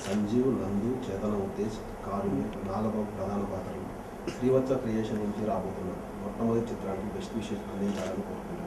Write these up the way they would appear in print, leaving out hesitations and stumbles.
సంజీవ్, నందు, చేతన ఉత్తేజ్, కారుణ్య, నాగబాబు ప్రధాన పాత్రలు శ్రీవత్స క్రియేషన్ నుంచి రాబోతున్న మొట్టమొదటి చిత్రానికి బెస్ట్ విషెస్ అందించాలని కోరుకుంటున్నాను.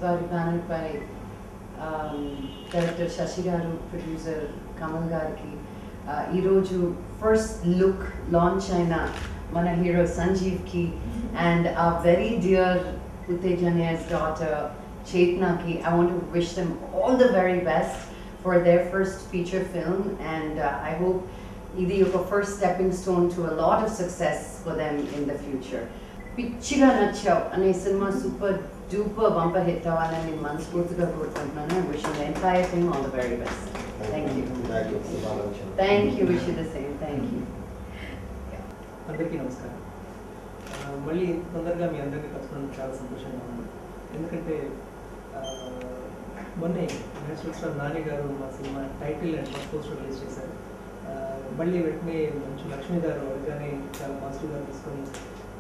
వారి బ్యానర్ పై డైరెక్టర్ శశి గారు, ప్రొడ్యూసర్ కమల్ గారికి ఈరోజు ఫస్ట్ లుక్ లాంచ్ అయిన మన హీరో సంజీవ్కి and a very dear Uttej అన్నయ్య's daughter Chetnaki, I want to wish them all the very best for their first feature film, and I hope ఇది ఒక first stepping stone to a lot of success for them in the future. పిచ్చిగా నచ్చావు అనే cinema super duper bumper hit అవ్వాలని నేను మనస్ఫూర్తిగా కోరుకుంటున్నాను. I wish you the entire team all the very best. Thank you. Thank you. Wish you the same. Thank you. అందరికీ నమస్కారం. మళ్ళీ తొందరగా మీ అందరికీ కలుసుకున్నందుకు చాలా సంతోషంగా ఉంది. ఎందుకంటే మొన్నే నేషనల్ నాని గారు మా cinema title and first poster release చేశారు. మళ్ళీ వెంటనే మంచి లక్ష్మి గారు అడిగానే చాలా పాజిటివ్గా తీసుకొని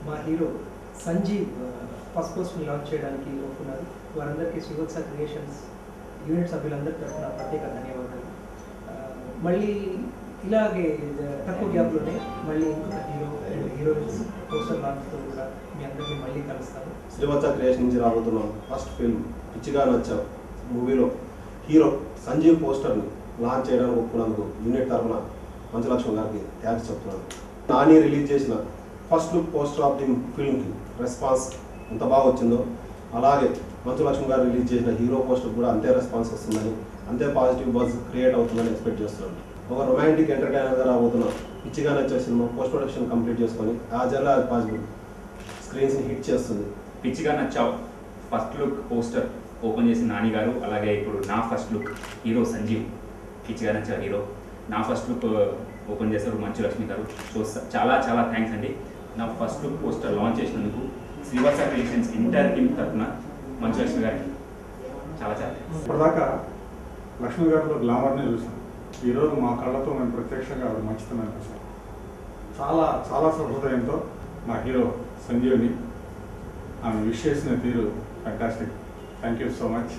మా హీరో సంజీవ్ ఫస్ట్ పోస్ట్ని లాంచ్ చేయడానికి ఒప్పుకున్నారు. వారందరికీ శ్రీవత్స క్రియేషన్స్ యూనిట్ సభ్యులందరి తరఫున ప్రత్యేక ధన్యవాదాలు. మళ్ళీ ఇలాగే తక్కువ గ్యాప్లోనే మళ్ళీ ఇంకొక హీరోయిన్స్ పోస్టర్ లాంచ్తో కూడా మీ అందరికీ మళ్ళీ కలుస్తాను. శ్రీవత్స క్రియేషన్ నుంచి రాబోతున్నాం ఫస్ట్ ఫిల్మ్ పిచ్చిగా నచ్చావు మూవీలో హీరో సంజీవ్ పోస్టర్ని లాంచ్ చేయడానికి ఒప్పుకున్నందుకు యూనిట్ తరఫున మంచులక్ష్మి గారికి థ్యాంక్స్ చెప్తున్నాను. నాని రిలీజ్ చేసిన first look poster of the ఫిల్మ్కి response ఎంత బాగా వచ్చిందో అలాగే మంచులక్ష్మి గారు రిలీజ్ చేసిన హీరో పోస్టర్ కూడా అంతే రెస్పాన్స్ వస్తుందని, అంతే పాజిటివ్ బజ్ క్రియేట్ అవుతుందని ఎక్స్పెక్ట్ చేస్తున్నాను. ఒక రొమాంటిక్ ఎంటర్టైనర్గా రాబోతున్న పిచ్చిగా నచ్చే సినిమా పోస్ట్ ప్రొడక్షన్ కంప్లీట్ చేసుకొని యాజ్ ఎల్ యాజ్ పాసిబుల్ స్క్రీన్స్ని హిట్ చేస్తుంది. పిచ్చిగా నచ్చావు ఫస్ట్ లుక్ పోస్టర్ ఓపెన్ చేసిన నాని గారు, అలాగే ఇప్పుడు నా ఫస్ట్ లుక్ హీరో సంజీవ్, పిచ్చిగా నచ్చావు హీరో నా ఫస్ట్ లుక్ ఓపెన్ చేశారు మంచులక్ష్మి గారు. సో చాలా చాలా థ్యాంక్స్ అండి. నా ఫస్ట్ లుక్ పోస్టర్ లాంచ్ చేసినందుకు శ్రీవత్స క్రియేషన్స్ ఎంటైర్ టీమ్ తరఫున మంచులక్ష్మి గారికి చాలా చాలా ఇప్పటిదాకా లక్ష్మి గారిలో గ్లామర్నే చూసాం. ఈరోజు మా కళ్ళతో మేము ప్రత్యక్షంగా ఆవిడ మంచితనం చూసాం. చాలా చాలా సహృదయంతో మా హీరో సంజీవ్ని ఆమె విష్ చేసిన తీరు fantastic. Thank you so much.